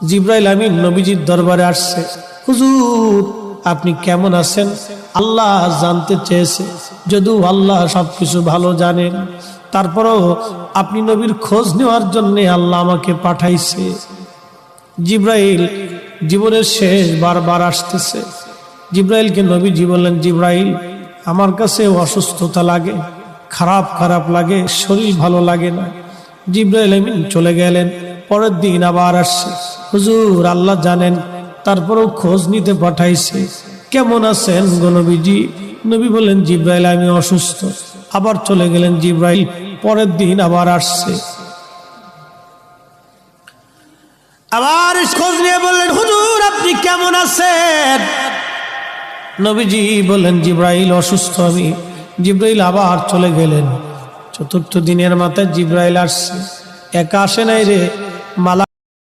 জিবরাইল আমিন নবীজির দরবারে আসছে। হুজুর আপনি কেমন আছেন? আল্লাহ জানতে চেয়েছে, যদিও আল্লাহ সবকিছু ভালো জানেন, তারপরেও আপনি নবীর খোঁজ নেওয়ার জন্য আল্লাহ আমাকে পাঠাইছে। জিবরাইল জীবনের শেষ বারবার আসতেছে। জিবরাইলকে নবীজি বললেন, জিবরাইল আমার কাছে অসুস্থতা লাগে, খারাপ খারাপ লাগে, শরীর ভালো লাগে না। জিবরাইল আমিন চলে গেলেন। পরের দিন আবার আসছে। হুজুর আল্লাহ জানেন, তারপরেও খোঁজ নিতে পাঠাইছে, কেমন আছেন গো নবীজি? নবী বললেন, জিবরাইল আমি অসুস্থ। আবার চলে গেলেন জিবরাইল। পরের দিন আবার আসছে, আবার খোঁজ নিয়ে বললেন, হুজুর আপনি কেমন আছেন? নবীজি বললেন, জিবরাইল অসুস্থ আমি। জিবরাইল আবার চলে গেলেন। চতুর্থ দিনের মাথায় জিবরাইল আসছে। একা আসে নাই রে, মালা